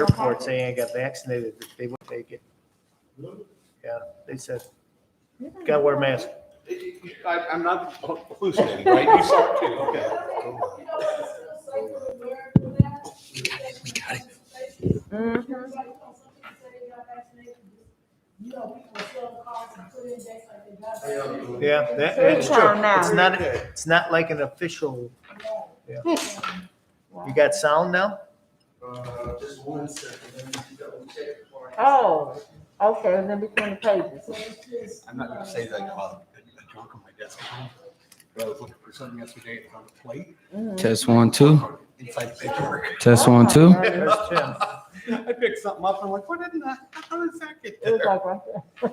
airport saying I got vaccinated, that they would take it. Yeah, they said, gotta wear a mask. I'm not hallucinating, right? You saw it too, okay. We got it. Yeah, that's true. It's not like an official. Yeah. You got sound now? Just 1 second. Oh, okay, and then between the pages. I'm not gonna say that I caught a drunk on my desk at home, but I was looking for something yesterday, it's on the plate. Test 1, 2. Inside paperwork. Test 1, 2. There's Tim. I picked something up, I'm like, what did that, how does that get It was there? like right there.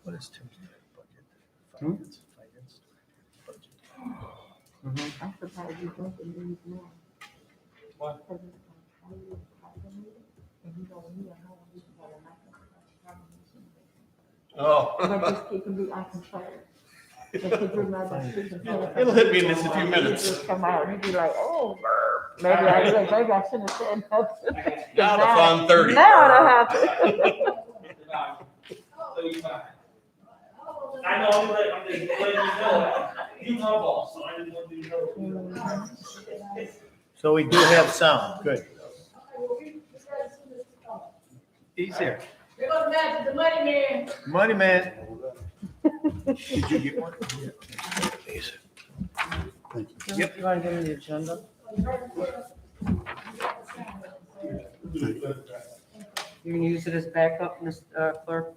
What is Tim's budget? Finance budget. I'm surprised you don't believe now. What? Oh. But this kid can be uncontrolled. It'll hit me in just a few minutes. Just come out, you'd be like, oh, maybe I shouldn't have said nothing. Now the fun 30. Now I don't have to. I know, I'm letting you know. You my boss, so I didn't want you to know. So we do have sound, good. He's here. We're gonna match the money man. Money man. Did you get one? Yep. You want to give me the agenda? You can use it as backup, Ms. Clerk.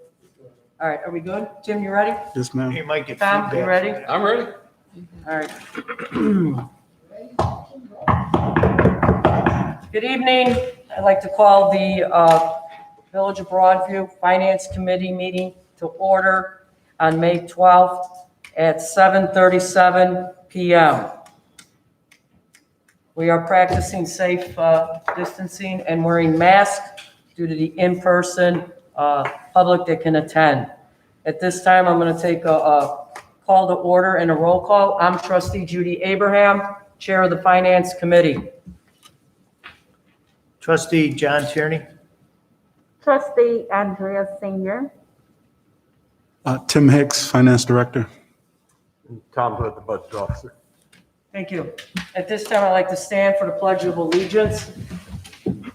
All right, are we good? Jim, you ready? Yes, ma'am. He might get Tom, you feedback. ready? I'm ready. All right. Good evening. I'd like to call the Village of Broadview Finance Committee meeting to order on May 12th at 7:37 p.m. We are practicing safe distancing and wearing masks due to the in-person public that can attend. At this time, I'm going to take a call to order and a roll call. I'm Trustee Judy Abraham, Chair of the Finance Committee. Trustee John Tierney. Trustee Andrea Senior. Tim Hicks, Finance Director. Tom Hood, the budget officer. Thank you. At this time, I'd like to stand for the Pledge of Allegiance.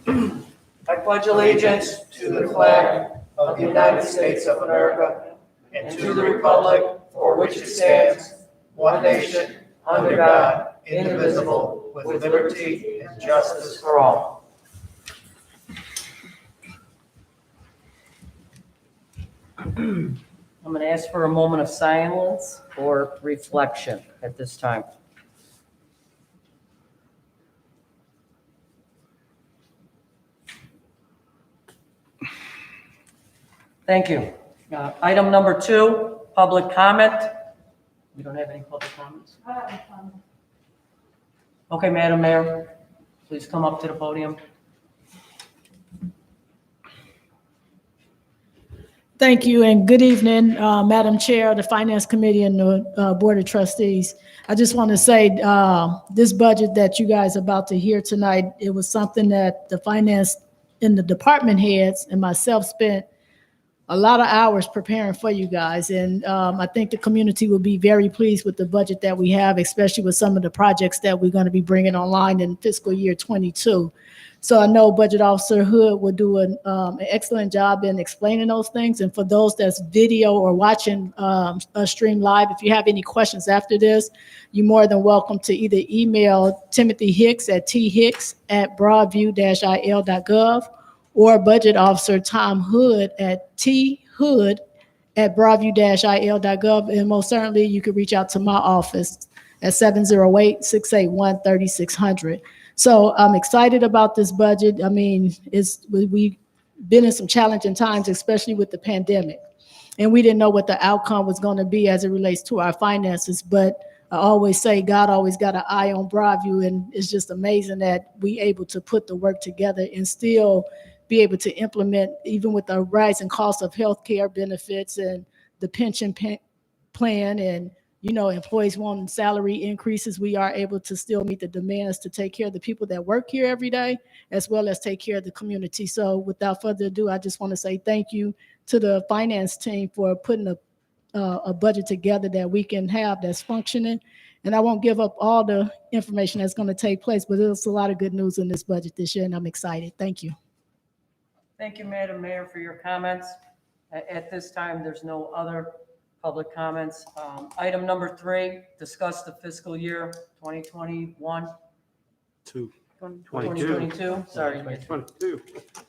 I pledge allegiance to the flag of the United States of America and to the republic for which it stands, one nation, under God, indivisible, with liberty and justice for all. I'm going to ask for a moment of silence or reflection at this time. Thank you. Item number 2, public comment. We don't have any public comments? Okay, Madam Mayor, please come up to the podium. Thank you and good evening, Madam Chair of the Finance Committee and the Board of Trustees. I just want to say this budget that you guys are about to hear tonight, it was something that the finance and the department heads and myself spent a lot of hours preparing for you guys. And I think the community will be very pleased with the budget that we have, especially with some of the projects that we're going to be bringing online in fiscal year 22. So I know Budget Officer Hood will do an excellent job in explaining those things. And for those that's video or watching a stream live, if you have any questions after this, you're more than welcome to either email Timothy Hicks at thihicks@broadview-il.gov or Budget Officer Tom Hood at thood@broadview-il.gov. And most certainly you could reach out to my office at 708-681-3600. So I'm excited about this budget. I mean, we've been in some challenging times, especially with the pandemic. And we didn't know what the outcome was going to be as it relates to our finances. But I always say God always got an eye on Broadview. And it's just amazing that we able to put the work together and still be able to implement, even with the rising cost of healthcare benefits and the pension plan and employees wanting salary increases, we are able to still meet the demands to take care of the people that work here every day, as well as take care of the community. So without further ado, I just want to say thank you to the finance team for putting a budget together that we can have that's functioning. And I won't give up all the information that's going to take place, but there's a lot of good news in this budget this year, and I'm excited. Thank you. Thank you, Madam Mayor, for your comments. At this time, there's no other public comments. Item number 3, discuss the fiscal year 2021. 2022, sorry.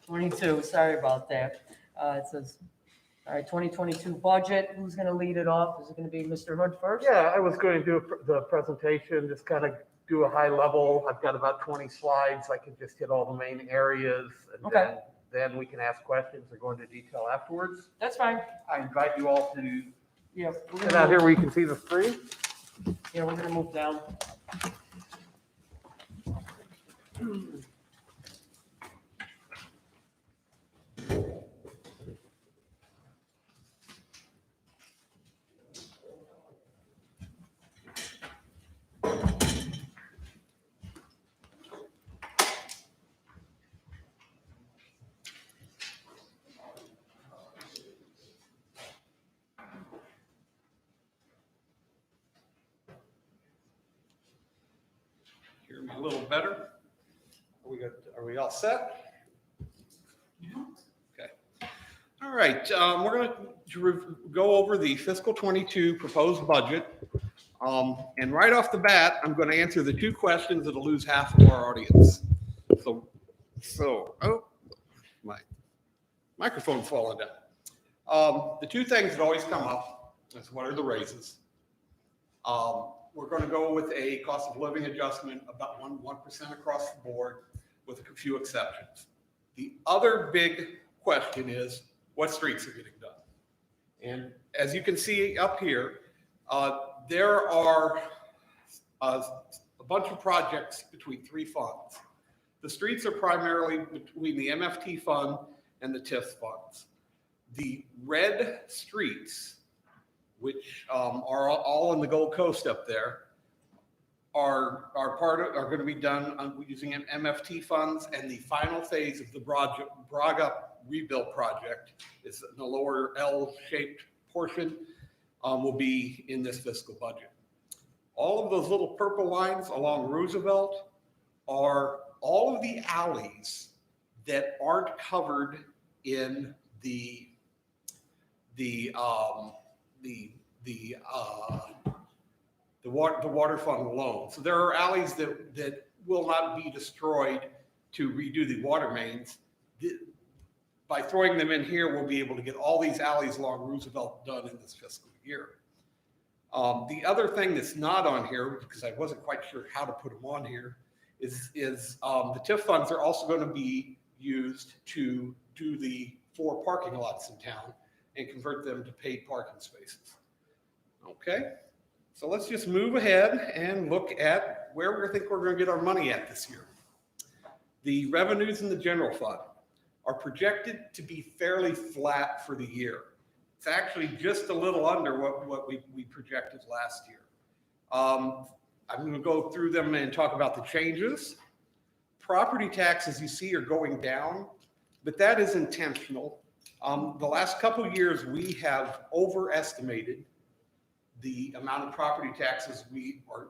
22, sorry about that. It says, all right, 2022 budget. Who's going to lead it off? Is it going to be Mr. Hood first? Yeah, I was going to do the presentation, just kind of do a high level. I've got about 20 slides. I can just hit all the main areas, and Okay. then we can ask questions or go into detail afterwards. That's fine. I invite you all to Yeah, we're sit gonna out here move, where you can see the screen. yeah, we're going to move down. Hear me a little better? Are we all set? Okay. All right, we're going to go over the fiscal 22 proposed budget. And right off the bat, I'm going to answer the 2 questions that'll lose half of our audience. Oh, my microphone's falling down. The 2 things that always come up is what are the raises? We're going to go with a cost of living adjustment about 1% across the board with a few exceptions. The other big question is what streets are getting done. And as you can see up here, there are a bunch of projects between 3 funds. The streets are primarily between the MFT fund and the TIF funds. The red streets, which are all in the Gold Coast up there, are going to be done using MFT funds, and the final phase of the Braga rebuild project is the lower L-shaped portion will be in this fiscal budget. All of those little purple lines along Roosevelt are all of the alleys that aren't covered in the water fund alone. So there are alleys that will not be destroyed to redo the water mains. By throwing them in here, we'll be able to get all these alleys along Roosevelt done in this fiscal year. The other thing that's not on here, because I wasn't quite sure how to put them on here, is the TIF funds are also going to be used to do the 4 parking lots in town and convert them to paid parking spaces. Okay, so let's just move ahead and look at where we think we're going to get our money at this year. The revenues in the general fund are projected to be fairly flat for the year. It's actually just a little under what we projected last year. I'm going to go through them and talk about the changes. Property taxes, you see, are going down, but that is intentional. The last couple of years, we have overestimated the amount of property taxes we were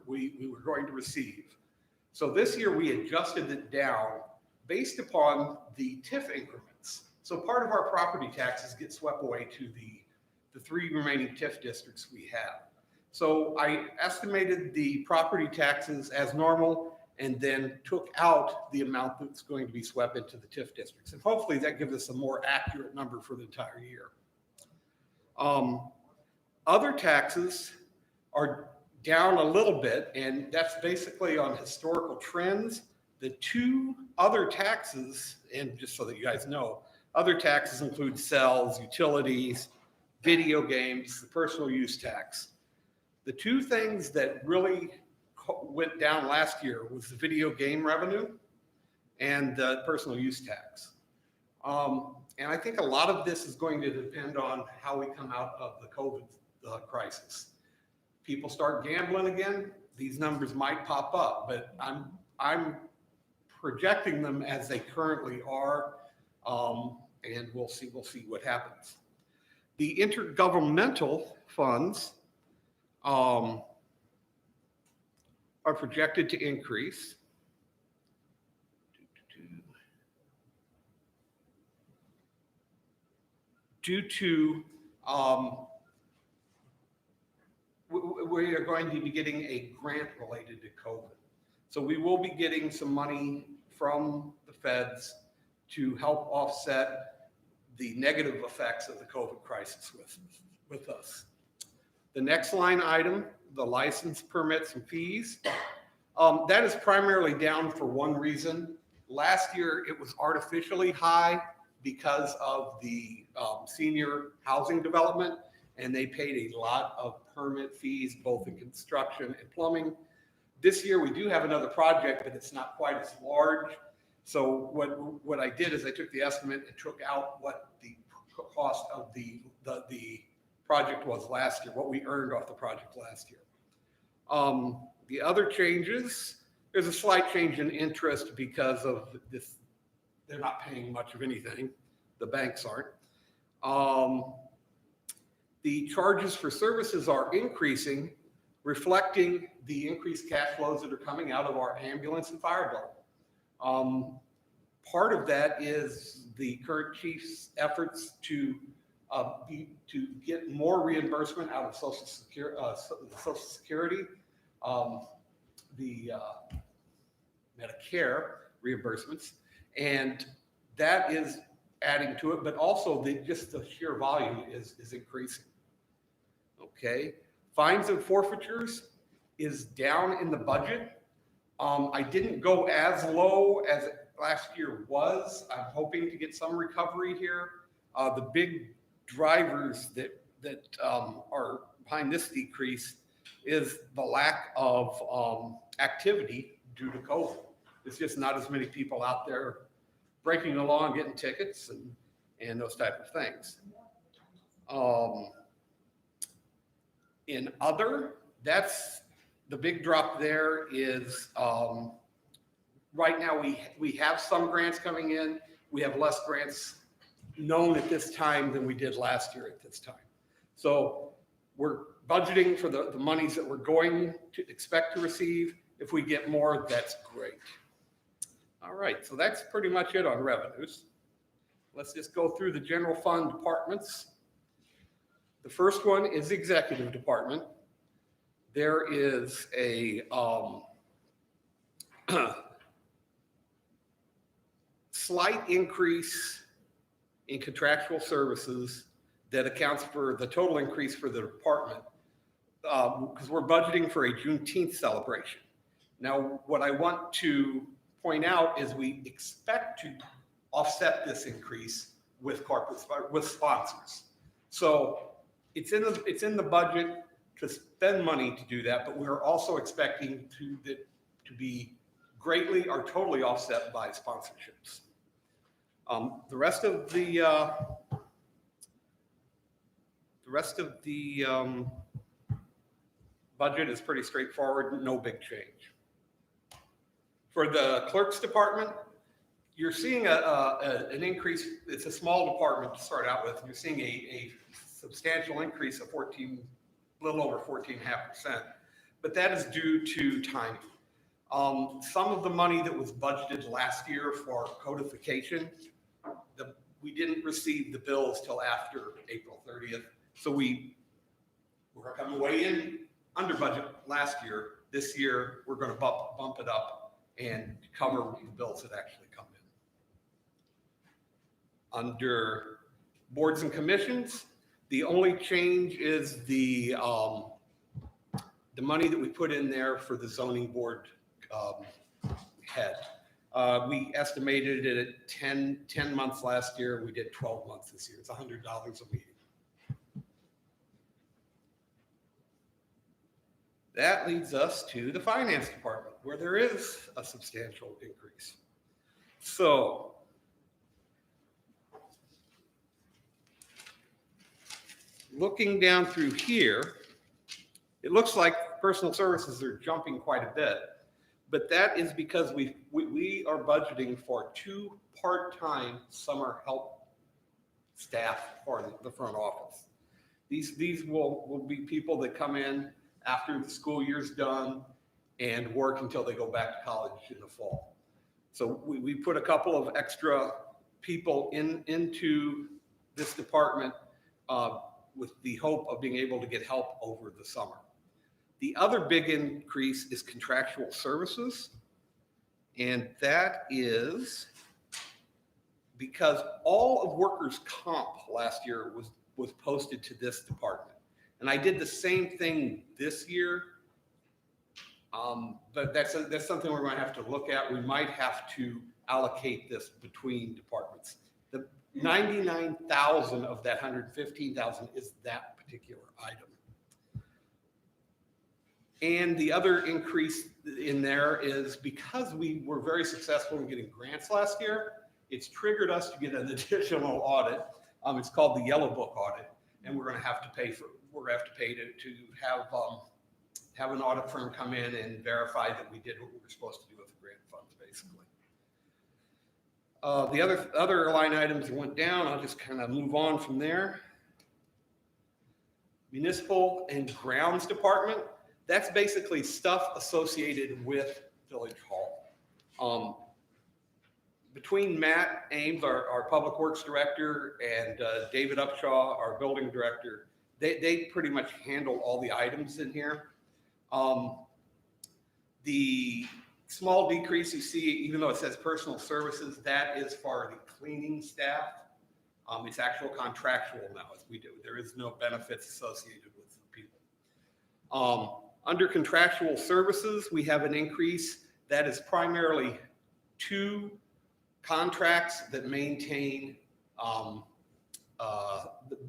going to receive. So this year, we adjusted it down based upon the TIF increments. So part of our property taxes get swept away to the 3 remaining TIF districts we have. So I estimated the property taxes as normal and then took out the amount that's going to be swept into the TIF districts. And hopefully that gives us a more accurate number for the entire year. Other taxes are down a little bit, and that's basically on historical trends. The 2 other taxes, and just so that you guys know, other taxes include cells, utilities, video games, the personal use tax. The 2 things that really went down last year was the video game revenue and the personal use tax. And I think a lot of this is going to depend on how we come out of the COVID crisis. people start gambling again, these numbers might pop up, but I'm projecting them as they currently are, and we'll see what happens. The intergovernmental funds are projected to increase. Due to, we are going to be getting a grant related to COVID. So we will be getting some money from the feds to help offset the negative effects of the COVID crisis with us. The next line item, the license permits and fees, that is primarily down for one reason. Last year, it was artificially high because of the senior housing development, and they paid a lot of permit fees, both in construction and plumbing. This year, we do have another project, but it's not quite as large. So what I did is I took the estimate and took out what the cost of the project was last year, what we earned off the project last year. The other changes, there's a slight change in interest because of this. They're not paying much of anything. The banks aren't. The charges for services are increasing, reflecting the increased cash flows that are coming out of our ambulance and fire bill. Part of that is the current chief's efforts to get more reimbursement out of Social Security, the Medicare reimbursements, and that is adding to it, but also just the sheer volume is increasing. Okay, fines and forfeitures is down in the budget. I didn't go as low as last year was. I'm hoping to get some recovery here. The big drivers that are behind this decrease is the lack of activity due to COVID. There's just not as many people out there breaking the law and getting tickets and those type of things. In other, that's the big drop there is right now we have some grants coming in. We have less grants known at this time than we did last year at this time. So we're budgeting for the monies that we're going to expect to receive. If we get more, that's great. All right, so that's pretty much it on revenues. Let's just go through the general fund departments. The first one is the executive department. There is a slight increase in contractual services that accounts for the total increase for the department because we're budgeting for a Juneteenth celebration. Now, what I want to point out is we expect to offset this increase with sponsors. So it's in the budget to spend money to do that, but we're also expecting to be greatly or totally offset by sponsorships. The rest of the budget is pretty straightforward, no big change. For the clerk's department, you're seeing an increase. It's a small department to start out with. You're seeing a substantial increase of a little over 14.5%, but that is due to timing. Some of the money that was budgeted last year for codification, we didn't receive the bills till after April 30th. So we were coming way in under budget last year. This year, we're going to bump it up and cover the bills that actually come in. Under boards and commissions, the only change is the money that we put in there for the zoning board head. We estimated it at 10 months last year. We did 12 months this year. It's $100 a meeting. That leads us to the finance department, where there is a substantial increase. So looking down through here, It looks like personal services are jumping quite a bit, but that is because we are budgeting for 2 part-time summer help staff for the front office. These will be people that come in after the school year's done and work until they go back to college in the fall. So we put a couple of extra people into this department with the hope of being able to get help over the summer. The other big increase is contractual services. And that is because all of workers' comp last year was posted to this department. And I did the same thing this year. But that's something we're going to have to look at. We might have to allocate this between departments. The 99,000 of that 115,000 is that particular item. And the other increase in there is because we were very successful in getting grants last year, it's triggered us to get an additional audit. It's called the Yellow Book audit, and we're going to have to pay to have an audit firm come in and verify that we did what we were supposed to do with the grant funds, basically. The other line items went down. I'll just kind of move on from there. Municipal and Grounds Department. That's basically stuff associated with Village Hall. Between Matt Ames, our Public Works Director, and David Upshaw, our Building Director, they pretty much handle all the items in here. The small decrease you see, even though it says personal services, that is for the cleaning staff. It's actual contractual now, as we do. There is no benefits associated with the people. Under contractual services, we have an increase that is primarily 2 contracts that maintain the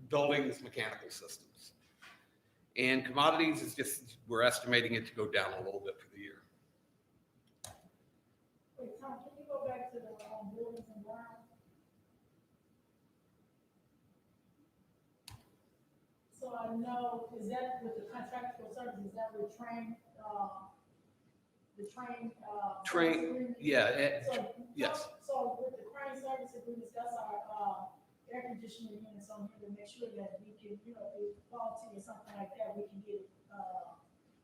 building's mechanical systems. And commodities is just, we're estimating it to go down a little bit for the year. Wait, Tom, can you go back to the buildings and grounds? So I know, is that with the contractual services, is that with train, the train? Train, yeah, yes. So with the crane service agreements, that's our air conditioning units on here to make sure that we can, if faulty or something like that, we can get it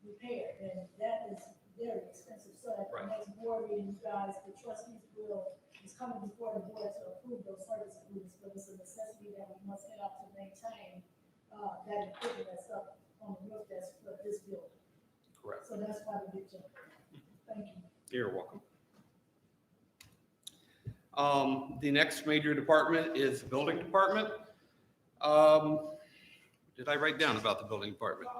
repaired. And that is very expensive. So at the next board meeting, you guys, the trustees is coming before the board to approve those service agreements. But it's a necessity that we must set out to maintain that equipment that's up on the roof that's for this building. Correct. So that's why the big jump. Thank you. You're welcome. The next major department is the building department. Did I write down about the building department?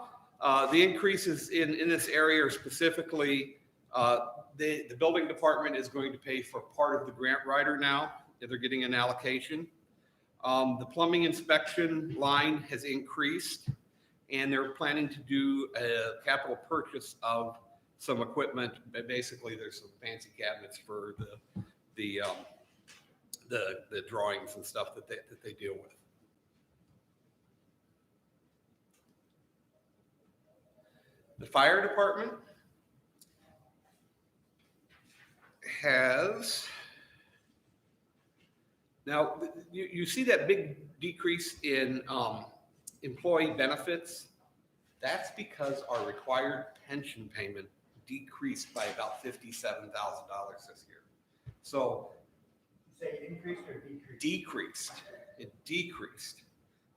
The increases in this area are specifically, the building department is going to pay for part of the grant writer now. They're getting an allocation. The plumbing inspection line has increased, and they're planning to do a capital purchase of some equipment. Basically, there's some fancy cabinets for the drawings and stuff that they deal with. The fire department has, now you see that big decrease in employee benefits. That's because our required pension payment decreased by about $57,000 this year. So Say increased or decreased? decreased. It decreased.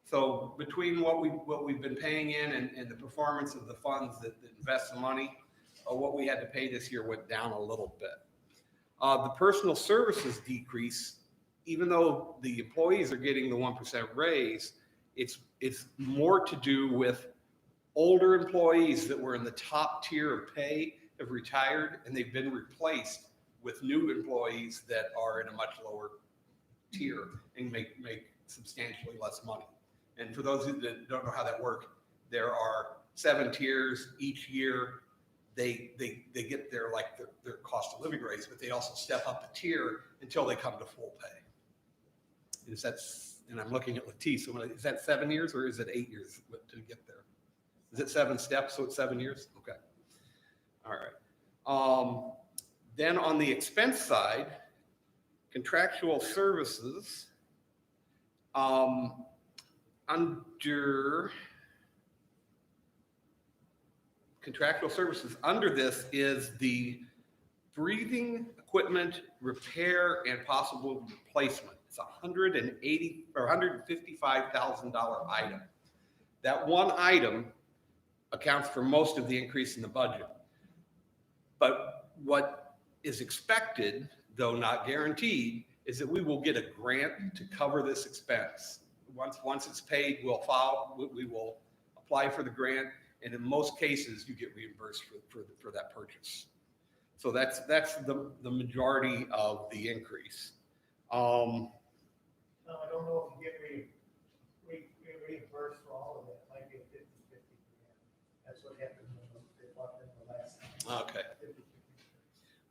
So between what we've been paying in and the performance of the funds that invest the money, what we had to pay this year went down a little bit. The personal services decrease, even though the employees are getting the 1% raise, it's more to do with older employees that were in the top tier of pay have retired, and they've been replaced with new employees that are in a much lower tier and make substantially less money. And for those that don't know how that works, there are 7 tiers each year. They get their cost of living raise, but they also step up a tier until they come to full pay. And I'm looking at Latif, so is that 7 years or is it 8 years to get there? Is it 7 steps, so it's 7 years? Okay. All right. Then on the expense side, contractual services, under contractual services, under this is the breathing equipment repair and possible replacement. It's $180 or $155,000 item. That one item accounts for most of the increase in the budget. But what is expected, though not guaranteed, is that we will get a grant to cover this expense. Once it's paid, we will apply for the grant, and in most cases, you get reimbursed for that purchase. So that's the majority of the increase. No, I don't know if you get reimbursed for all of it, it might be a 50-50. That's what happened when they bought them the last time. Okay.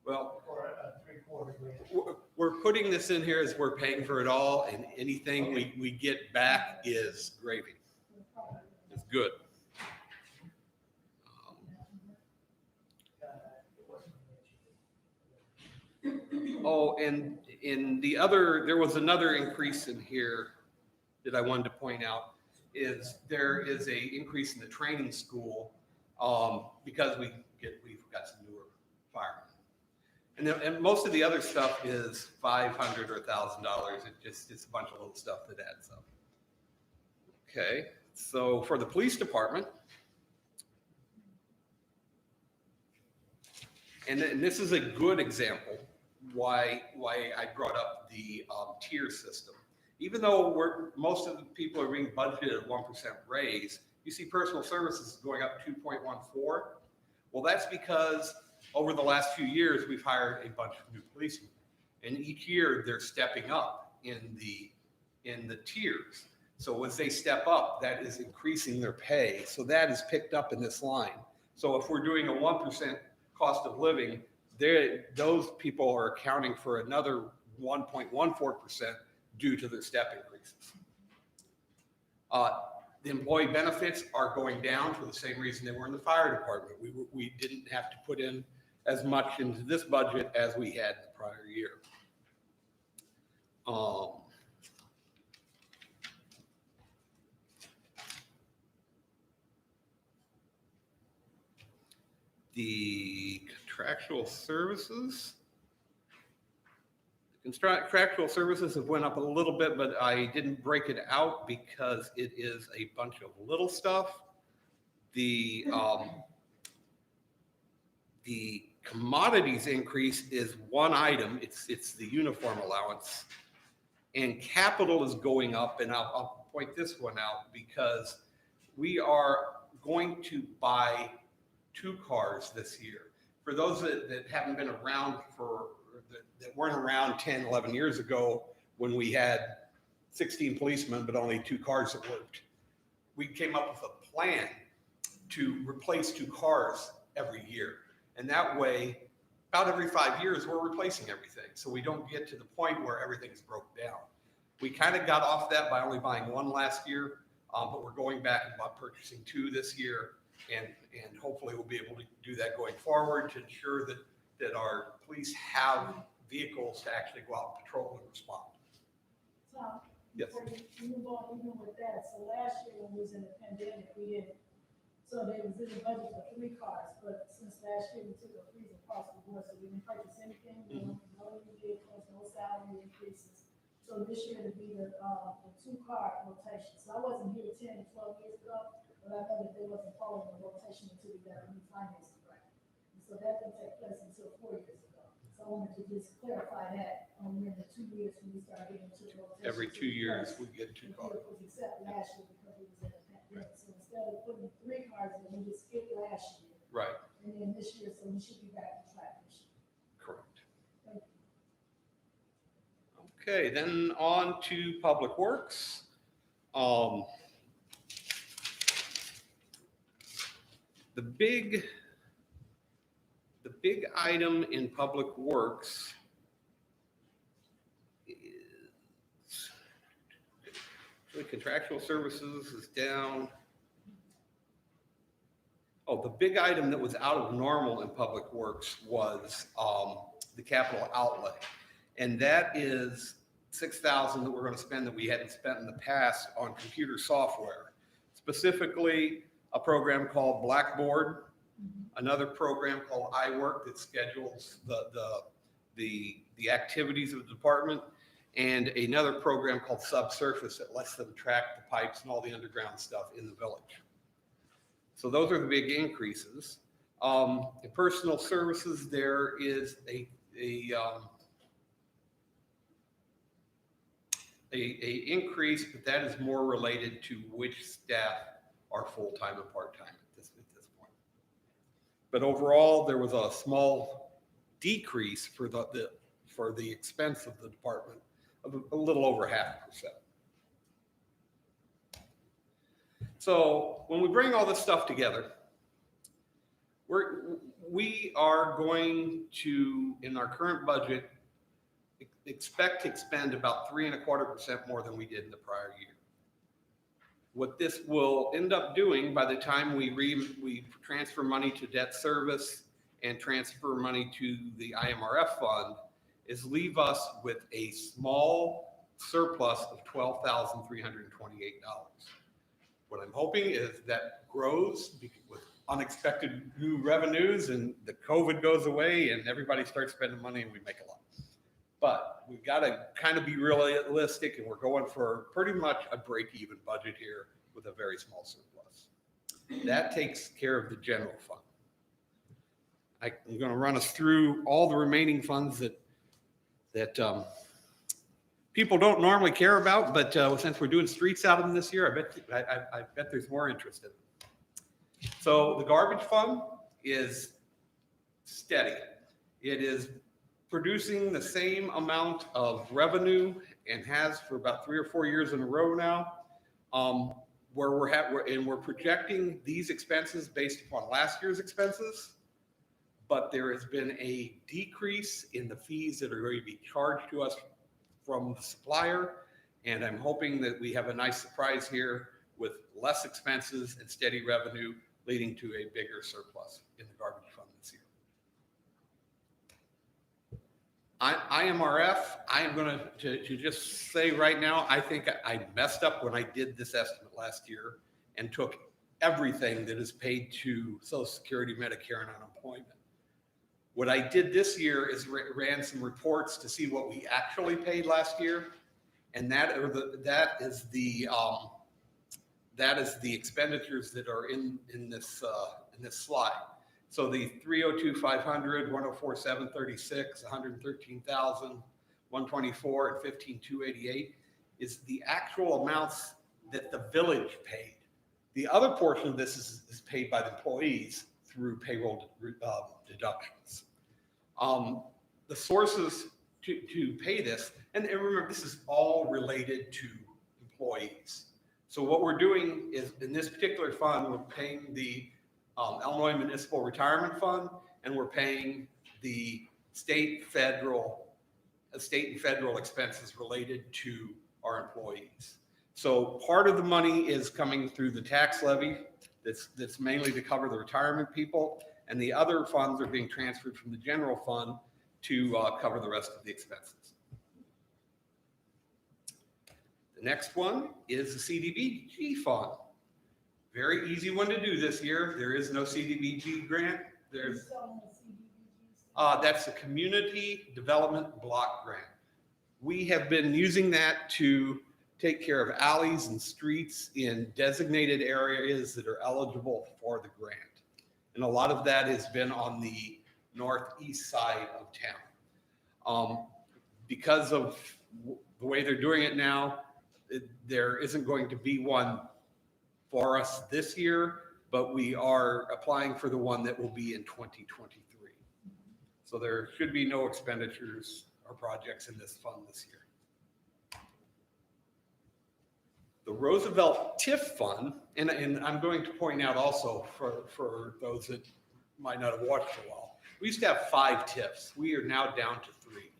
Well, Or a 3/4 grand. we're putting this in here as we're paying for it all, and anything we get back is gravy. It's good. Oh, and in the other, there was another increase in here that I wanted to point out, is there is a increase in the training school, because we've got some newer firemen. And most of the other stuff is $500 or $1,000. It's a bunch of little stuff that adds up. Okay, so for the police department, and this is a good example why I brought up the tier system. Even though most of the people are being budgeted at 1% raise, you see personal services going up 2.14. Well, that's because over the last few years, we've hired a bunch of new policemen, and each year they're stepping up in the tiers. So as they step up, that is increasing their pay. So that is picked up in this line. So if we're doing a 1% cost of living, those people are accounting for another 1.14% due to their step increases. The employee benefits are going down for the same reason they were in the fire department. We didn't have to put in as much into this budget as we had the prior year. The contractual services. Contractual services have went up a little bit, but I didn't break it out because it is a bunch of little stuff. The commodities increase is one item. It's the uniform allowance, and capital is going up. And I'll point this one out because we are going to buy 2 cars this year. For those that haven't been around that weren't around 10, 11 years ago when we had 16 policemen, but only 2 cars that worked. We came up with a plan to replace 2 cars every year. And that way, about every 5 years, we're replacing everything. So we don't get to the point where everything's broke down. We kind of got off that by only buying 1 last year, but we're going back and purchasing 2 this year. And hopefully we'll be able to do that going forward to ensure that our police have vehicles to actually go out and patrol and respond. Tom, Yes. before you move on, even with that, so last year when we was in the pandemic, we didn't, so there was in the budget for 3 cars, but since last year we took a freeze across the board, so we didn't purchase anything, no new vehicles, no salary increases. So this year to be the 2-car rotation. So I wasn't here 10, 12 years ago, but I know that they wasn't following the rotation until we got a new financing grant. And so that didn't take place until 4 years ago. So I wanted to just clarify that in the 2 years when we started getting into the rotation. Every 2 years, we get 2 cars. Except last year because it was in the pandemic. So instead of putting 3 cars in, we just skipped last year. Right, And then this year, so we should be back on track this year. correct. Thank you. Okay, then on to Public Works. The big item in Public Works is the contractual services is down. the big item that was out of normal in Public Works was the capital outlay. And that is $6,000 that we're going to spend that we hadn't spent in the past on computer software. Specifically, a program called Blackboard, another program called iWork that schedules the activities of the department, and another program called Subsurface that lets them track the pipes and all the underground stuff in the village. So those are the big increases. In personal services, there is a increase, but that is more related to which staff are full-time and part-time at this point. But overall, there was a small decrease for the expense of the department of a little over 0.5%. So when we bring all this stuff together, we are going to, in our current budget, expect to expend about 3.25% more than we did in the prior year. What this will end up doing by the time we transfer money to debt service and transfer money to the IMRF fund is leave us with a small surplus of $12,328. What I'm hoping is that grows with unexpected new revenues and the COVID goes away and everybody starts spending money and we make a lot. But we've got to kind of be realistic, and we're going for pretty much a break-even budget here with a very small surplus. That takes care of the general fund. I'm going to run us through all the remaining funds that people don't normally care about, but since we're doing streets out of them this year, I bet there's more interest in them. So the garbage fund is steady. It is producing the same amount of revenue and has for about 3 or 4 years in a row now, where we're projecting these expenses based upon last year's expenses, but there has been a decrease in the fees that are going to be charged to us from the supplier, and I'm hoping that we have a nice surprise here with less expenses and steady revenue leading to a bigger surplus in the garbage fund this year. IMRF, I am going to just say right now, I think I messed up when I did this estimate last year and took everything that is paid to Social Security, Medicare, and unemployment. What I did this year is ran some reports to see what we actually paid last year, and that is the expenditures that are in this slide. So the 302,500, 104,736, 113,000, 124, and 15,288 is the actual amounts that the village paid. The other portion of this is paid by the employees through payroll deductions. The sources to pay this, and remember, this is all related to employees. So what we're doing is, in this particular fund, we're paying the Illinois Municipal Retirement Fund, and we're paying the state and federal expenses related to our employees. So part of the money is coming through the tax levy that's mainly to cover the retirement people, and the other funds are being transferred from the general fund to cover the rest of the expenses. The next one is the Cdbg Fund. Very easy one to do this year. There is no Cdbg grant. That's the Community Development Block Grant. We have been using that to take care of alleys and streets in designated areas that are eligible for the grant. And a lot of that has been on the northeast side of town. Because of the way they're doing it now, there isn't going to be one for us this year, but we are applying for the one that will be in 2023. So there should be no expenditures or projects in this fund this year. The Roosevelt TIF Fund, and I'm going to point out also for those that might not have watched a while, we used to have 5 TIFs. We are now down to 3.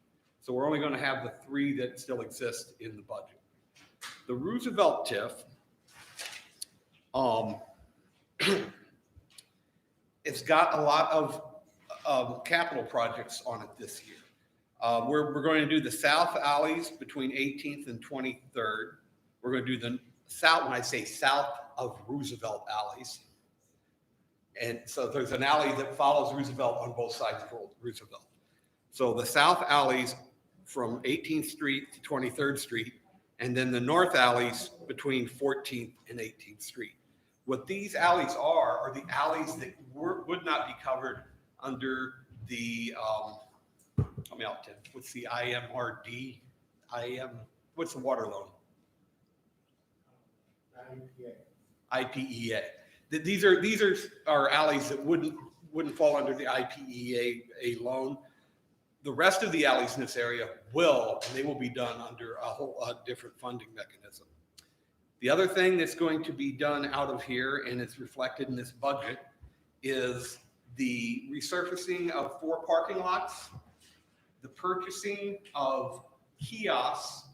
So we're only going to have the 3 that still exist in the budget. The Roosevelt TIF it's got a lot of capital projects on it this year. We're going to do the south alleys between 18th and 23rd. We're going to do the south, when I say south of Roosevelt alleys. And so there's an alley that follows Roosevelt on both sides of Roosevelt. So the south alleys from 18th Street to 23rd Street, and then the north alleys between 14th and 18th Street. What these alleys are the alleys that would not be covered under the, help me out, Tim. What's the IMRD? What's the water loan? IPEA. These are alleys that wouldn't fall under the IPEA loan. The rest of the alleys in this area will, and they will be done under a different funding mechanism. The other thing that's going to be done out of here, and it's reflected in this budget, is the resurfacing of 4 parking lots, the purchasing of kiosks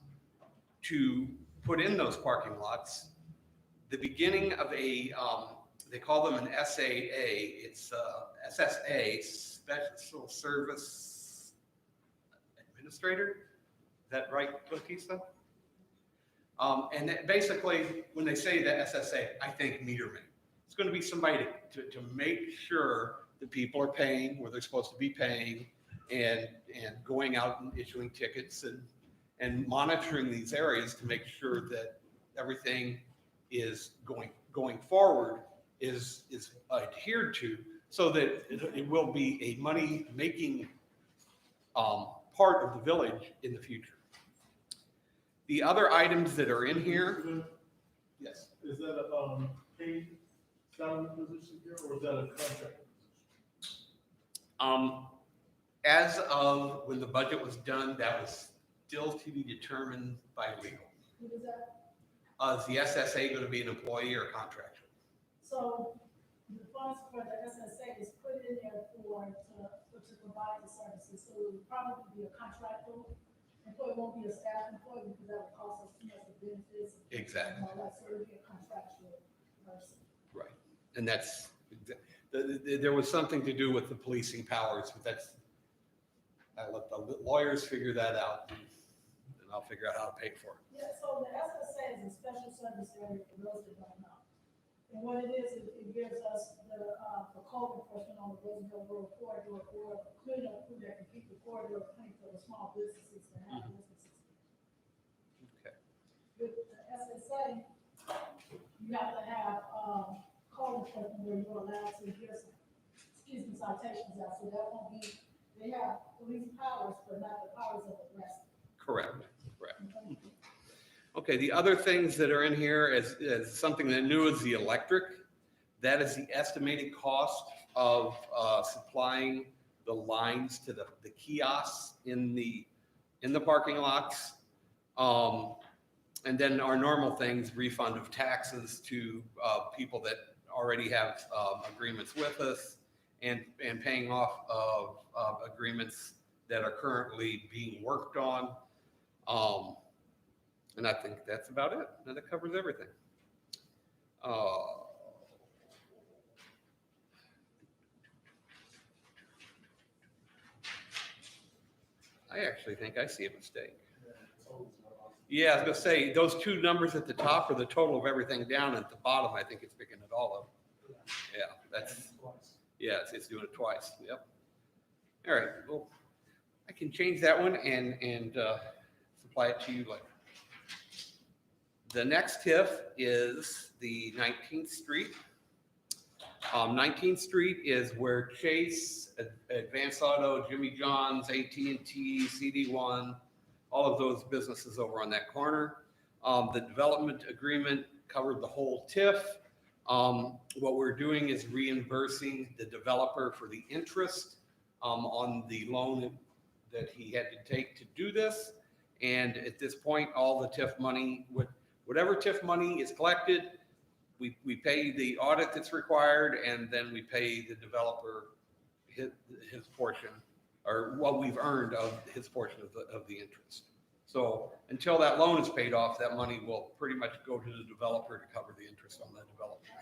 to put in those parking lots, the beginning of a, they call them an SAA, it's SSA, Special Service Administrator. Is that right, Lakeisha? And that basically, when they say the SSA, I think meter maid. It's going to be somebody to make sure that people are paying where they're supposed to be paying, and going out and issuing tickets and monitoring these areas to make sure that everything is going forward is adhered to, so that it will be a money making part of the village in the future. The other items that are in here, yes. Is that a paid salary position here, or is that a contract position? As of when the budget was done, that was still to be determined by legal. Is the SSA going to be an employee or contractor? So the funds for the SSA is put in there to provide the services, so it would probably be a contractual employee, won't be a staff employee, because that would cost us too much of benefits. Exactly. So it would be a contractual person. Right. And that's, there was something to do with the policing powers, but I let the lawyers figure that out, and I'll figure out how to pay for it. Yeah, so the SSA is a special service area for those that don't know. And what it is, it gives us the code enforcement on the Roosevelt Road corridor, or a cleanup crew that can keep the corridor clean for the small businesses that have businesses. Okay. With the SSA, you have to have code enforcement where you're allowed to give citations out, so that won't be, they have police powers, but not the powers of arrest. Correct. Okay, the other things that are in here is something that new is the electric. That is the estimated cost of supplying the lines to the kiosks in the parking lots. And then our normal things, refund of taxes to people that already have agreements with us, and paying off of agreements that are currently being worked on. And I think that's about it. And that covers everything. I actually think I see a mistake. Yeah, I was gonna say, those 2 numbers at the top are the total of everything down. At the bottom, I think it's picking it all up. Yeah, it's doing it twice. Yep. All right, well, I can change that one and supply it to you later. The next TIF is the 19th Street. 19th Street is where Chase, Advance Auto, Jimmy John's, AT&T, CD1, all of those businesses over on that corner. The development agreement covered the whole TIF. What we're doing is reimbursing the developer for the interest on the loan that he had to take to do this. And at this point, all the TIF money, whatever TIF money is collected, we pay the audit that's required, and then we pay the developer his portion, or what we've earned of his portion of the interest. So until that loan is paid off, that money will pretty much go to the developer to cover the interest on that development.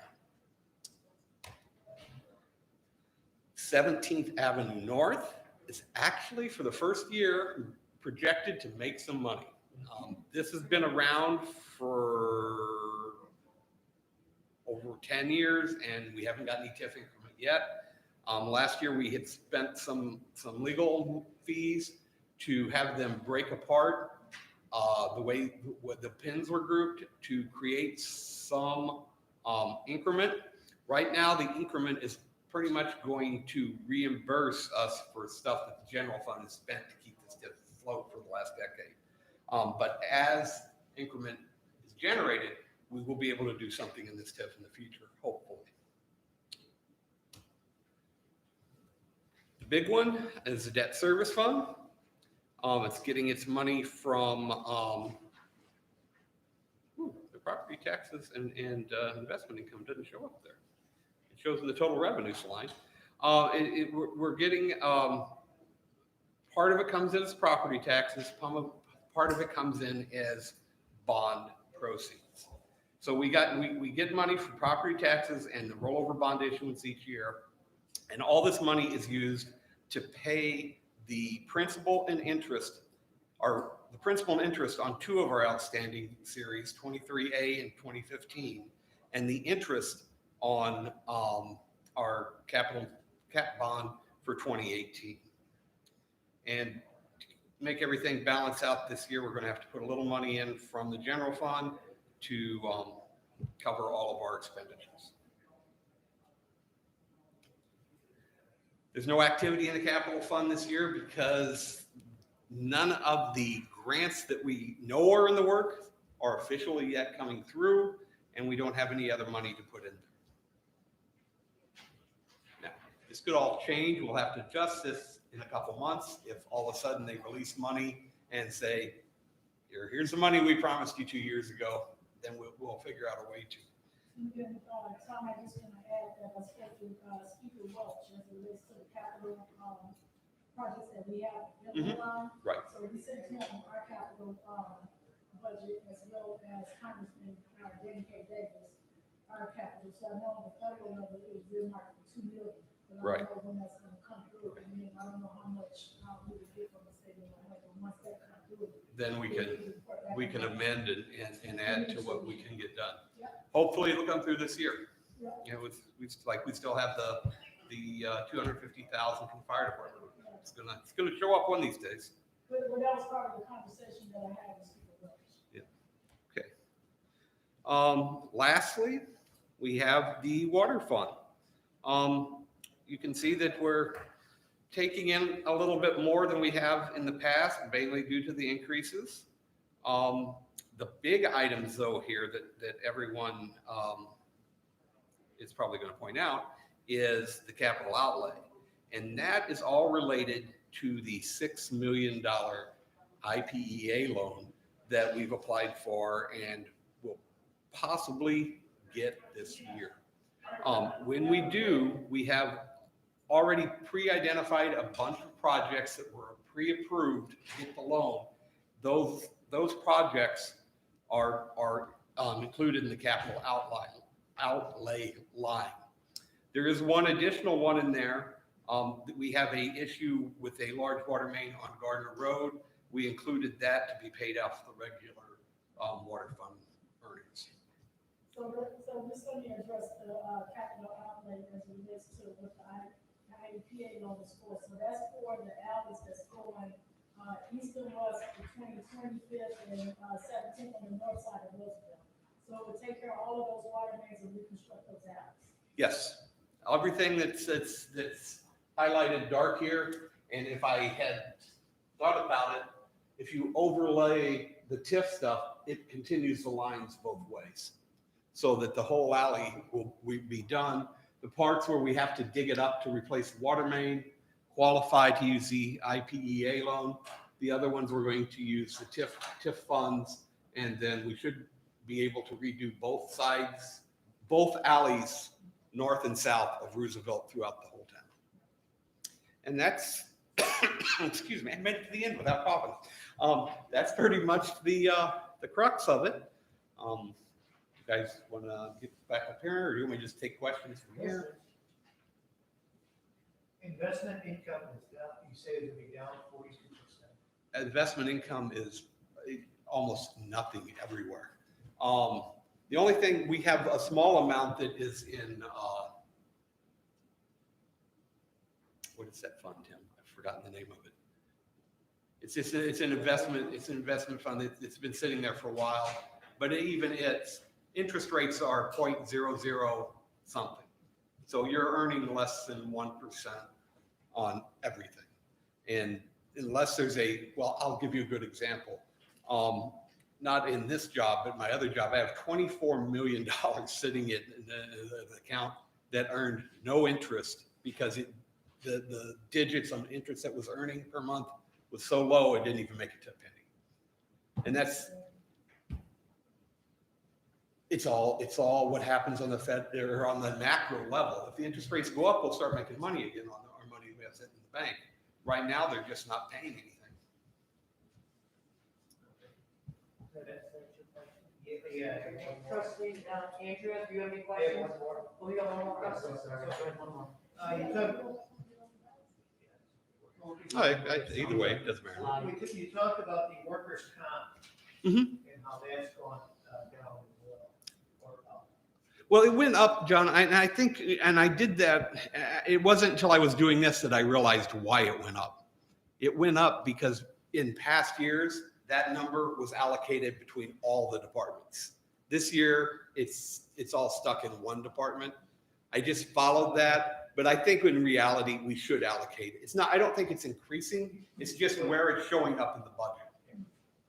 17th Avenue North is actually, for the first year, projected to make some money. This has been around for over 10 years, and we haven't got any TIF increment yet. Last year, we had spent some legal fees to have them break apart the way what the pins were grouped to create some increment. Right now, the increment is pretty much going to reimburse us for stuff that the general fund has spent to keep this TIF afloat for the last decade. But as increment is generated, we will be able to do something in this TIF in the future, hopefully. The big one is the debt service fund. It's getting its money from the property taxes and investment income doesn't show up there. It shows in the total revenues line. We're getting, part of it comes in as property taxes, part of it comes in as bond proceeds. So we get money for property taxes and the rollover bond issuance each year. And all this money is used to pay the principal and interest, or the principal and interest on two of our outstanding series, 23A and 2015, and the interest on our cap bond for 2018. And to make everything balance out this year, we're going to have to put a little money in from the general fund to cover all of our expenditures. There's no activity in the capital fund this year because none of the grants that we know are in the work are officially yet coming through, and we don't have any other money to put in there. Now, this could all change. We'll have to adjust this in a couple months if all of a sudden they release money and say, here's the money we promised you 2 years ago, then we'll figure out a way to. Tom, I just want to add that I spoke to Speaker Welch as it relates to the capital projects that we have in the line. Right. So we sent him our capital budget as well as Congressman Danny K. Davis, our capital. So I know the federal level is earmarked for $2 million, but I don't know when that's going to come through. And then I don't know how much we would get from the state of Illinois, but once that comes through, then we can amend and add to what we can get done. Yep. Hopefully it'll come through this year. Yep. You know, we still have the $250,000 from the fire department. It's gonna show up one of these days. But that was part of the conversation that I had with Speaker Welch. Okay. Lastly, we have the water fund. You can see that we're taking in a little bit more than we have in the past, mainly due to the increases. The big items though here that everyone is probably going to point out is the capital outlay. And that is all related to the $6 million IPEA loan that we've applied for and will possibly get this year. When we do, we have already pre-identified a bunch of projects that were pre-approved to get the loan. Those projects are included in the capital outlay line. There is one additional one in there. We have a issue with a large water main on Gardner Road. We included that to be paid out for the regular water fund earnings. So this one here address the capital outlay as it relates to what the IEPA loan is for. So that's for the alleys that's going east and west between 25th and 17th on the north side of Roosevelt. So it would take care of all of those water mains and reconstruct those alleys. Yes, everything that's highlighted dark here, and if I had thought about it, if you overlay the TIF stuff, it continues the lines both ways, so that the whole alley will be done. The parts where we have to dig it up to replace the water main qualify to use the IPEA loan. The other ones we're going to use the TIF funds, and then we should be able to redo both sides, both alleys, north and south of Roosevelt throughout the whole town. And that's, excuse me, I made it to the end without coughing. That's pretty much the crux of it. You guys want to get back up here, or do you want me to just take questions from here? Investment income is down, you say it's gonna be down 42%. Investment income is almost nothing everywhere. The only thing, we have a small amount that is in, what is that fund, Tim? I've forgotten the name of it. It's just, it's an investment fund. It's been sitting there for a while, but even its interest rates are 0.00 something. So you're earning less than 1% on everything. And unless there's well, I'll give you a good example. Not in this job, but my other job, I have $24 million sitting in the account that earned no interest because the digits on interest that was earning per month was so low, it didn't even make it to a penny. And it's all what happens on the Fed or on the macro level. If the interest rates go up, we'll start making money again on our money we have sitting in the bank. Right now, they're just not paying anything. Yeah. Trustee Andrea, do you have any questions? Oh, you got one more question? Either way, it doesn't matter. You talked about the workers' comp Mhm. and how that's gone down as well, or up. Well, it went up, John, and I think, and I did that, it wasn't until I was doing this that I realized why it went up. It went up because in past years, that number was allocated between all the departments. This year, it's all stuck in one department. I just followed that, but I think in reality, we should allocate it. It's not, I don't think it's increasing, it's just where it's showing up in the budget.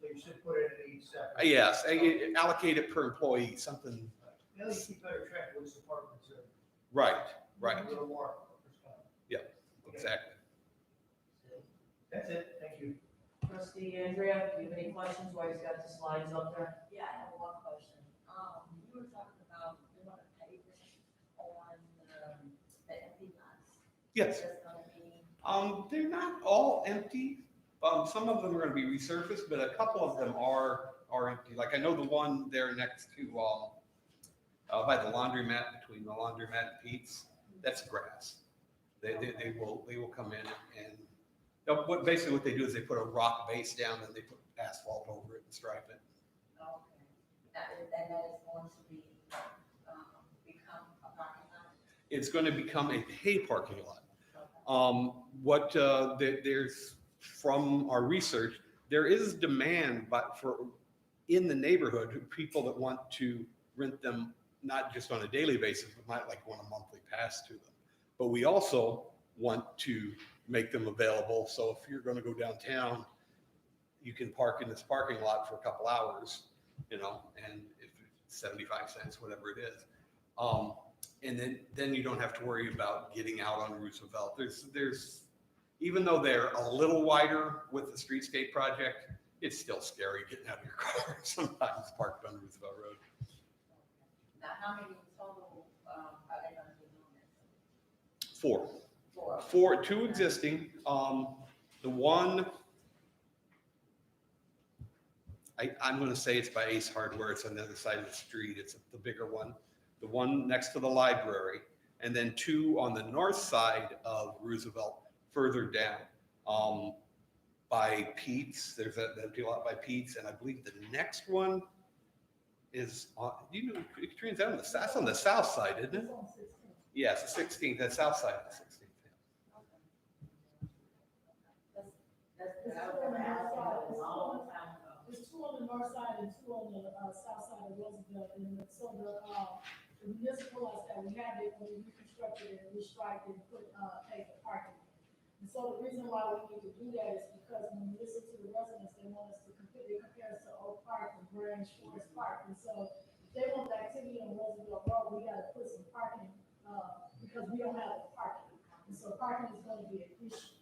So you should put it in each separate. Yes, allocate it per employee, something, At least keep better track of which departments are. right, A little more workers' comp. exactly. That's it, thank you. Trustee Andrea, do you have any questions while he's got the slides up there? Yeah, I have one question. You were talking about doing a paper on the empty lots. Yes. That's gonna be, They're not all empty. Some of them are going to be resurfaced, but a couple of them are empty. Like I know the one there next to by the laundromat, between the laundromat and Pete's, that's grass. They will come in and basically what they do is they put a rock base down and they put asphalt over it and stripe it. okay. And that is going to be, become a parking lot? It's going to become a hay parking lot. Okay. There's from our research, there is demand, but in the neighborhood, people that want to rent them not just on a daily basis, but might like want a monthly pass to them. But we also want to make them available. So if you're going to go downtown, you can park in this parking lot for a couple hours, and if it's 75 cents, whatever it is. And then you don't have to worry about getting out on Roosevelt. There's even though they're a little wider with the streetscape project, it's still scary getting out of your car sometimes parked on Roosevelt Road. Now, how many total, are they gonna be doing this? Four, two existing. The one, I'm going to say it's by Ace Hardware. It's on the other side of the street. It's the bigger one. The one next to the library, and then two on the north side of Roosevelt, further down, by Pete's. There's that empty lot by Pete's, and I believe the next one is on. Katrina's on that's on the south side, isn't it? Yes, the 16th. That's south side of the 16th. There's two on the north side and two on the south side of Roosevelt, and so the municipal lots that we have, they reconstructed and restriped and put paved parking. And so the reason why we need to do that is because when we listen to the residents, they want us to compare us to Oak Park and Grange Forest Park, and so if they want the activity on Roosevelt Road, we gotta put some parking, because we don't have the parking, and so parking is gonna be an issue.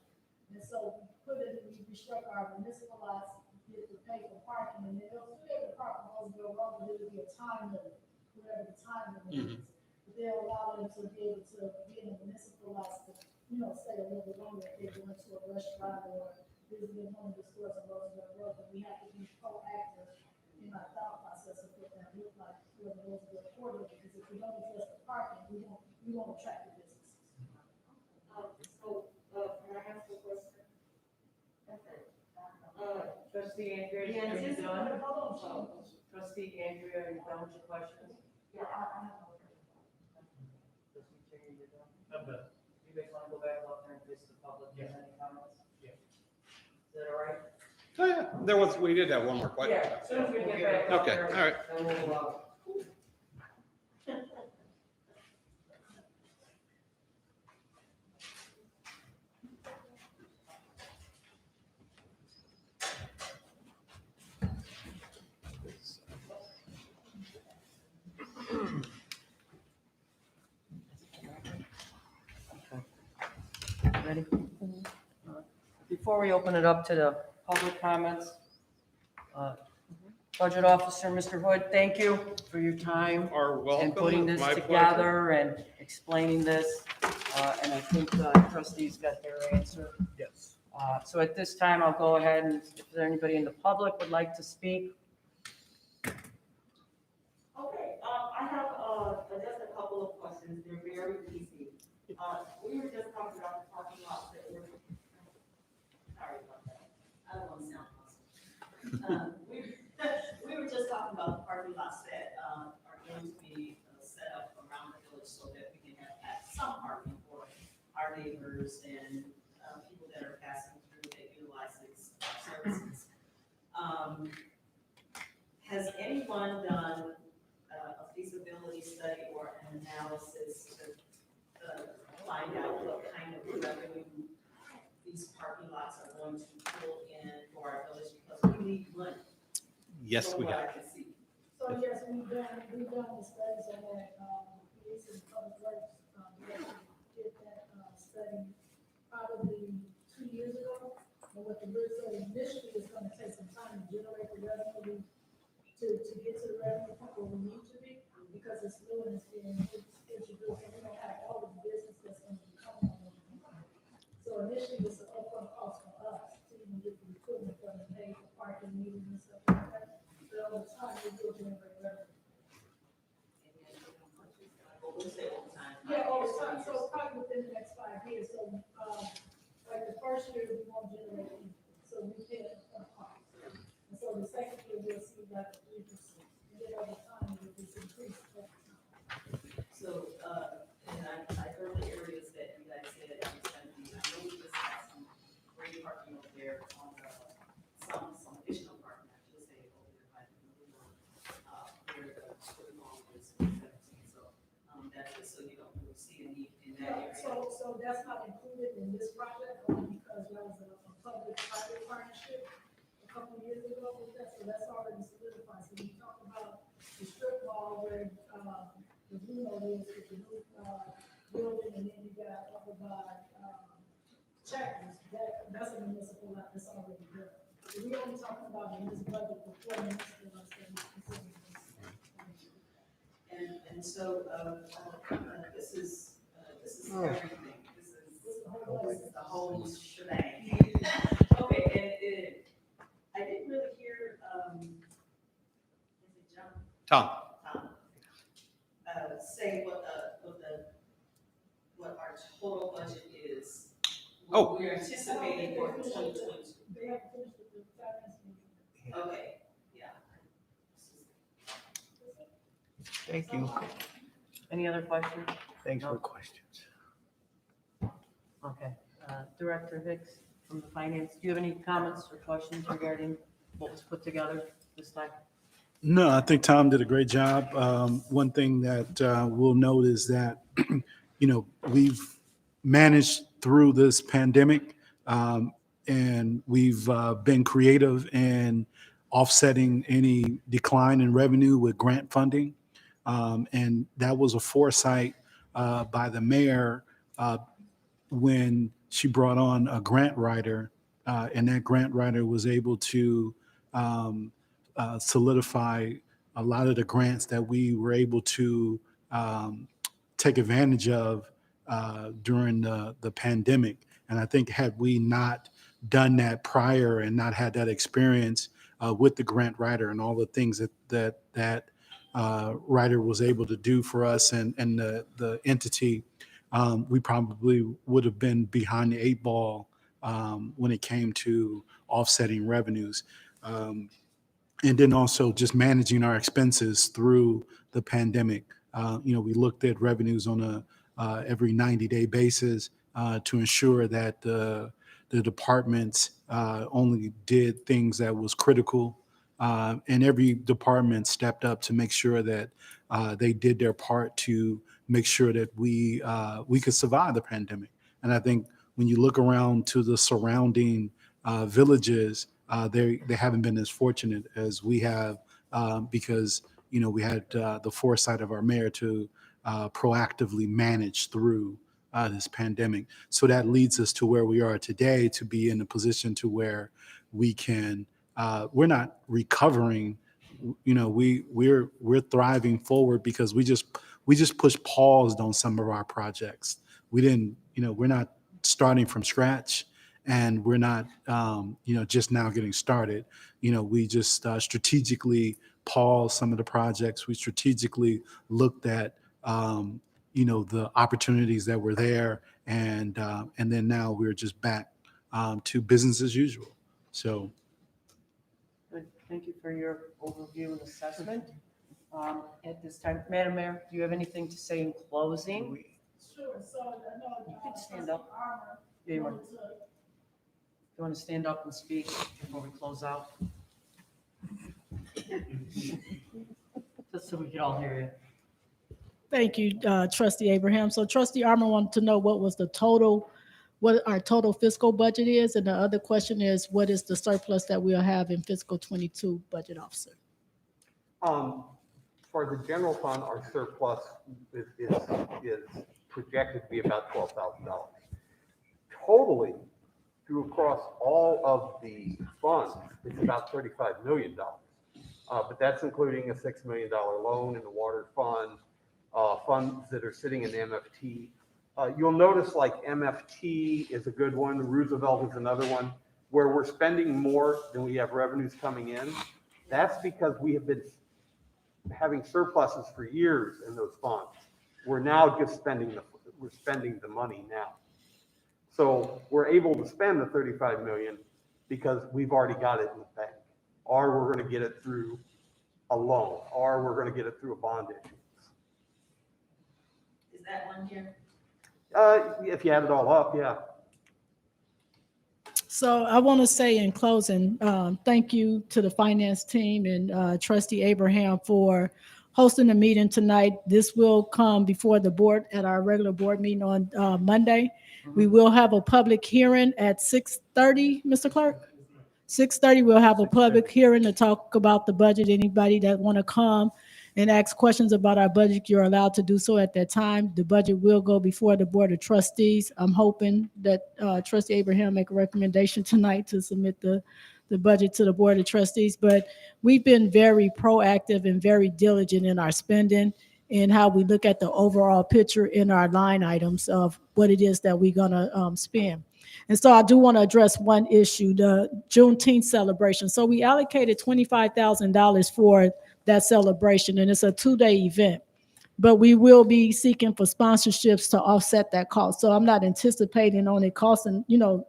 And so we restrict our municipal lots, get the pay for parking, and then they'll still be able to park on Roosevelt Road, but it'll be a time limit, whatever the time limit is. But they'll allow them to be able to be in the municipal lots to, stay a little bit longer if they're going to a restaurant or visiting one of the stores on Roosevelt Road. But we have to be proactive in our thought process of what that looks like for the Roosevelt corridor, because if we don't address the parking, we won't attract the businesses. So Trustee Andrea, Yeah, are you just- done? Hold on, Trustee Andrea, are you done with your questions? Yeah, I have one. Trustee Chair, you're done? I'm done. You guys want to go back out there and face the public, Yeah. any comments? Yeah. Is that all right? Oh, yeah, we did have one more question. Yeah, as soon as we get back out Okay, there. all right. Then we'll, Ready? Before we open it up to the public comments, Budget Officer, Mr. Hood, thank you for your time Are welcome. and putting this My pleasure. together and explaining this. And I think trustees got their answer. Yes. So at this time, I'll go ahead and if there anybody in the public would like to speak. Okay, I have, just a couple of questions, they're very easy. We were just talking about the parking lots that were, sorry about that, I don't want to sound awesome. We were just talking about the parking lots that, are going to be set up around the village so that we can have some parking for our neighbors and, people that are passing through that utilize these services. Has anyone done a feasibility study or an analysis to find out what kind of revenue these parking lots are going to pull in for our village? Because we need money. Yes, from we what have. I can see. So yes, we've done the studies on that, police and public works, we actually did that, study probably 2 years ago. And what the grid said initially is gonna take some time to generate the revenue, to get to the revenue point where we need to be, because it's new and it's being introduced, and we don't have all of the business that's gonna be coming on. So initially, it's an upfront cost for us to even get the equipment for the pay for parking meters and stuff like that. But over time, we will generate revenue. What we say over time. Yeah, over time, so probably within the next 5 years, so, like the first year, we won't generate anything, so we pay it upfront cost. And so the second year, we'll see like 3%, and then over time, it will just increase over time. So, and I heard the areas that you guys said it's gonna be, I know we just had some great parking over there on the, some additional parking, I should say, over there by the new one, where the strip mall is 17, so, that's just so you don't really see a need in that area. So that's not included in this project, only because that was a public-private partnership a couple of years ago with that, so that's already solidified. So we talk about the strip mall where, the Bruno is with the new, building, and then you got up by, Chapters, that's a municipal lot that's already there. So we only talking about in this budget for 4 municipal lots that we consider this. And so, this is everything, this is the whole shebang. Okay, and I didn't really hear, is it John? Tom, Say what our total budget is. Oh. What we're anticipating for 2022. They have finished with the finance meeting. Okay, yeah. Thank you. Any other questions? Thanks for the questions. Okay. Director Hicks from the finance, do you have any comments or questions regarding what was put together this time? No, I think Tom did a great job. One thing that we'll note is that, we've managed through this pandemic, and we've been creative in offsetting any decline in revenue with grant funding. And that was a foresight by the mayor when she brought on a grant writer, and that grant writer was able to solidify a lot of the grants that we were able to take advantage of during the pandemic. And I think had we not done that prior and not had that experience with the grant writer and all the things that writer was able to do for us and the entity, we probably would have been behind the 8 ball when it came to offsetting revenues. And then also just managing our expenses through the pandemic. We looked at revenues on a every 90-day basis to ensure that the departments only did things that was critical. And every department stepped up to make sure that they did their part to make sure that we could survive the pandemic. And I think when you look around to the surrounding villages, they haven't been as fortunate as we have because we had the foresight of our mayor to proactively manage through this pandemic. So that leads us to where we are today, to be in a position to where we can. We're not recovering. We're thriving forward because we just pushed paused on some of our projects. We didn't. We're not starting from scratch. And we're not, just now getting started. We just strategically paused some of the projects. We strategically looked at, the opportunities that were there, and then now we're just back to business as usual. So, Good. Thank you for your overview and assessment. At this time, Madam Mayor, do you have anything to say in closing? Sure, so I know. You can stand up. Yeah, you want- You want to stand up and speak before we close out? Just so we can all hear you. Thank you, Trustee Abraham. So Trustee Armour wanted to know what our total fiscal budget is. And the other question is, what is the surplus that we'll have in fiscal 22 budget officer? For the general fund, our surplus is projected to be about $12,000. Totally, through across all of the funds, it's about $35 million. But that's including a $6 million loan in the water fund, funds that are sitting in MFT. You'll notice like MFT is a good one, Roosevelt is another one, where we're spending more than we have revenues coming in. That's because we have been having surpluses for years in those funds. We're now just spending the money now. So we're able to spend the $35 million because we've already got it in the bank, or we're going to get it through a loan, or we're going to get it through a bond issuance. Is that one here? If you add it all up, yeah. So I want to say in closing, thank you to the finance team and Trustee Abraham for hosting the meeting tonight. This will come before the board at our regular board meeting on Monday. We will have a public hearing at 6:30, Mr. Clerk. 6:30, we'll have a public hearing to talk about the budget. Anybody that want to come and ask questions about our budget, you're allowed to do so at that time. The budget will go before the Board of Trustees. I'm hoping that Trustee Abraham make a recommendation tonight to submit the budget to the Board of Trustees. But we've been very proactive and very diligent in our spending and how we look at the overall picture in our line items of what it is that we're gonna spend. And so I do want to address one issue, the Juneteenth celebration. So we allocated $25,000 for that celebration, and it's a 2-day event. But we will be seeking for sponsorships to offset that cost. So I'm not anticipating on it costing,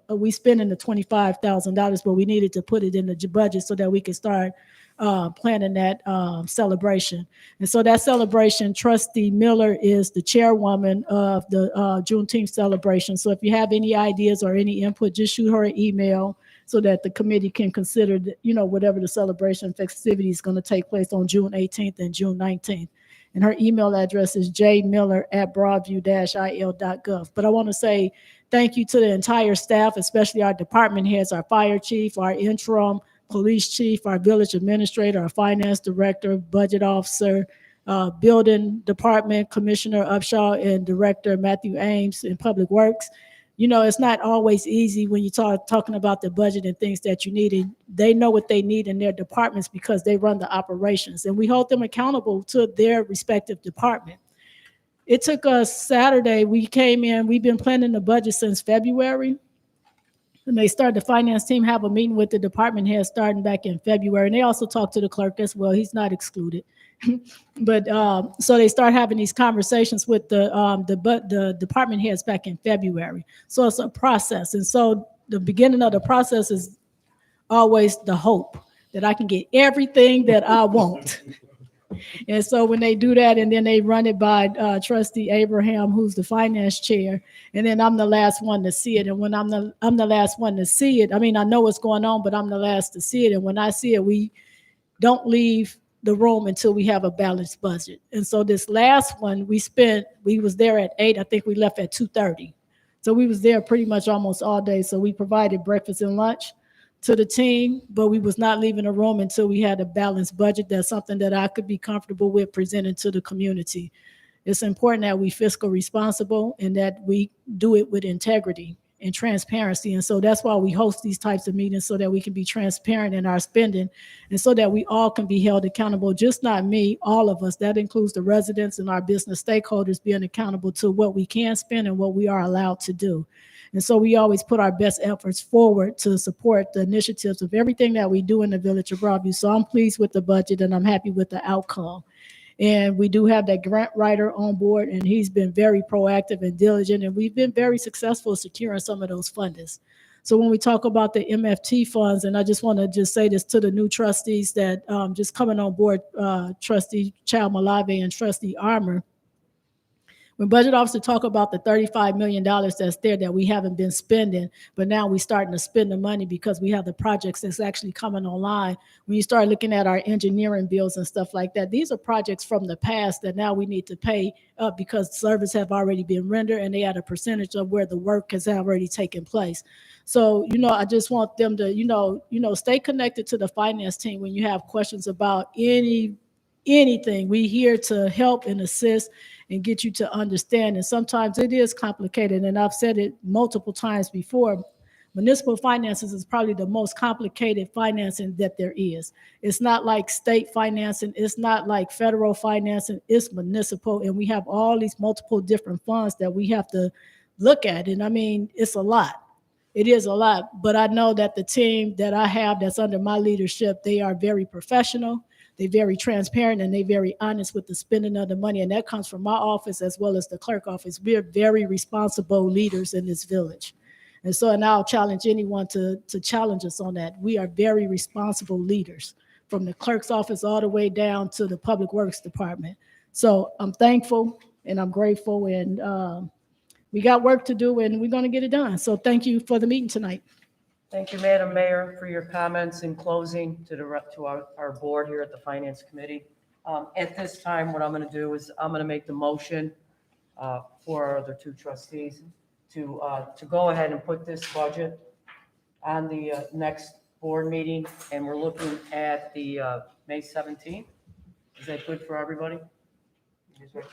we spending the $25,000, but we needed to put it in the budget so that we could start planning that celebration. And so that celebration, Trustee Miller is the chairwoman of the Juneteenth celebration. So if you have any ideas or any input, just shoot her an email so that the committee can consider, whatever the celebration festivity is going to take place on June 18th and June 19th. And her email address is jmiller@broadview-il.gov. But I want to say thank you to the entire staff, especially our department heads, our fire chief, our interim police chief, our village administrator, our finance director, budget officer, building department commissioner Upshaw, and director Matthew Ames in public works. It's not always easy when you talking about the budget and things that you need. And they know what they need in their departments because they run the operations, and we hold them accountable to their respective department. It took us Saturday. We came in. We've been planning the budget since February. And they started, the finance team have a meeting with the department head starting back in February. And they also talked to the clerk as well. He's not excluded. But so they start having these conversations with the department heads back in February. So it's a process. And so the beginning of the process is always the hope. that I can get everything that I want. And so when they do that, and then they run it by Trustee Abraham, who's the finance chair, and then I'm the last one to see it. And when I'm the last one to see it, I mean, I know what's going on, but I'm the last to see it. And when I see it, we don't leave the room until we have a balanced budget. And so this last one, we was there at 8. I think we left at 2:30. So we was there pretty much almost all day. So we provided breakfast and lunch to the team, but we was not leaving the room until we had a balanced budget. That's something that I could be comfortable with presenting to the community. It's important that we fiscal responsible and that we do it with integrity and transparency. And so that's why we host these types of meetings, so that we can be transparent in our spending and so that we all can be held accountable, just not me, all of us. That includes the residents and our business stakeholders being accountable to what we can spend and what we are allowed to do. And so we always put our best efforts forward to support the initiatives of everything that we do in the Village of Broadview. So I'm pleased with the budget and I'm happy with the outcome. And we do have that grant writer on board, and he's been very proactive and diligent, and we've been very successful securing some of those fundings. So when we talk about the MFT funds, and I just want to just say this to the new trustees that just coming on board, Trustee Chow Malave and Trustee Armour, when budget officer talk about the $35 million that's there that we haven't been spending, but now we're starting to spend the money because we have the projects that's actually coming online. When you start looking at our engineering bills and stuff like that, these are projects from the past that now we need to pay up because service have already been rendered and they had a percentage of where the work has already taken place. So, I just want them to, stay connected to the finance team when you have questions about anything. We're here to help and assist and get you to understand. And sometimes it is complicated. And I've said it multiple times before. Municipal finances is probably the most complicated financing that there is. It's not like state financing. It's not like federal financing. It's municipal. And we have all these multiple different funds that we have to look at. And I mean, it's a lot. It is a lot. But I know that the team that I have that's under my leadership, they are very professional. They're very transparent and they're very honest with the spending of the money. And that comes from my office as well as the clerk office. We're very responsible leaders in this village. And so, and I'll challenge anyone to challenge us on that. We are very responsible leaders, from the clerk's office all the way down to the public works department. So I'm thankful and I'm grateful, and we got work to do and we're going to get it done. So thank you for the meeting tonight. Thank you, Madam Mayor, for your comments in closing to our board here at the Finance Committee. At this time, what I'm going to do is I'm going to make the motion for our other two trustees to go ahead and put this budget on the next board meeting, and we're looking at the May 17th. Is that good for everybody?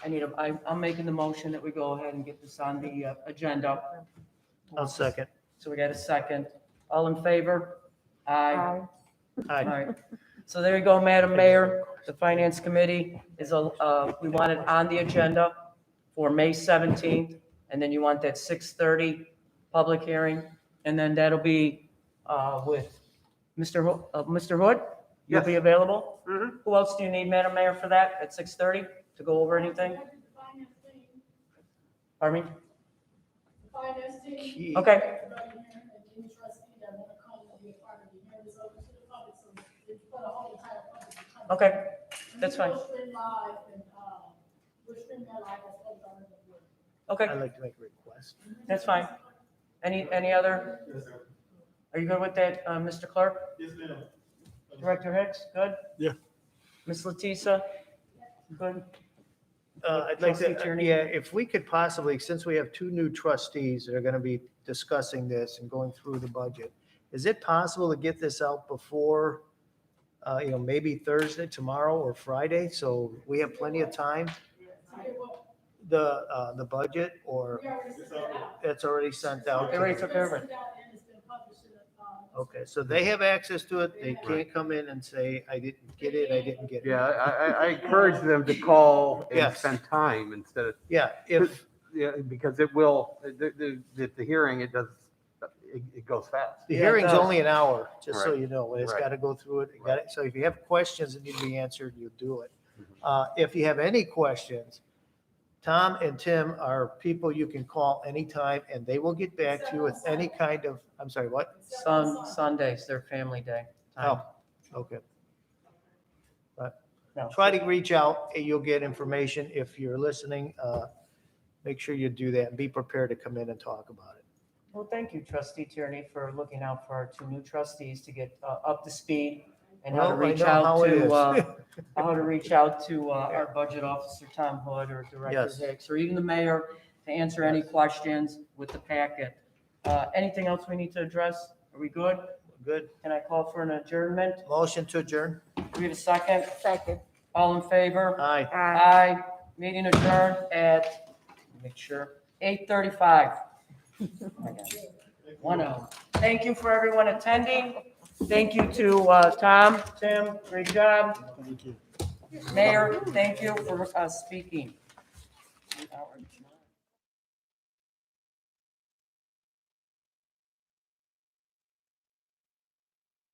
I'm making the motion that we go ahead and get this on the agenda. I'll second. So we got a second. All in favor? Aye. Aye. All right. So there you go, Madam Mayor. The Finance Committee we want it on the agenda for May 17th. And then you want that 6:30 public hearing. And then that'll be with Mr. Hood. You'll be available? Mhm. Who else do you need, Madam Mayor, for that at 6:30 to go over anything? Pardon me? Finance team. Okay. Any trustee that want to come and be a part of the hearing is open to the public, so it's for the whole entire public to come. Okay, that's fine. We'll stream live and, we'll stream that live as well as on the board. Okay, I'd like to make a request. that's fine. Any other? Are you good with that, Mr. Clerk? Yes, ma'am. Director Hicks, good? Yeah. Ms. Latissa, good? I'd like Trustee to, Tierney? yeah, if we could possibly, since we have two new trustees that are going to be discussing this and going through the budget, is it possible to get this out before, maybe Thursday, tomorrow, or Friday? So we have plenty of time, the budget, or We already sent it out. it's already sent out? They already took care of it. Sent out and it's been published in the, Okay, so they have access to it. They can't come in and say, I didn't get it, I didn't get it. Yeah, I encourage them to call and Yes. spend time instead of, Yeah, if, yeah, because it will, the hearing, it goes fast. the Yeah, it hearing's does. only an hour, just so Right. you know. It's Right. got to go through it. You got it. So if you have questions that need to be answered, you do it. Mhm. If you have any questions, Tom and Tim are people you can call anytime, and they will get back to you with any kind of, I'm sorry, what? Sundays, their family day. Oh, Okay. But No. try to reach out, and you'll get information. If you're listening, make sure you do that and be prepared to come in and talk about it. Well, thank you, trustee Tierney, for looking out for our two new trustees to get up to speed and how to Well, I reach know out how it to, is. how to reach out to our budget officer, Tom Hood, or Director Yes. Hicks, or even the mayor to answer any questions with the packet. Anything else we need to address? Are we good? Good. Can I call for an adjournment? Motion to adjourn? Do we have a second? Second. All in favor? Aye. Aye. Meeting adjourned at, make sure, 8:35. 1 hour. Thank you for everyone attending. Thank you to Tom, Tim, great job. Thank you. Mayor, thank you for speaking.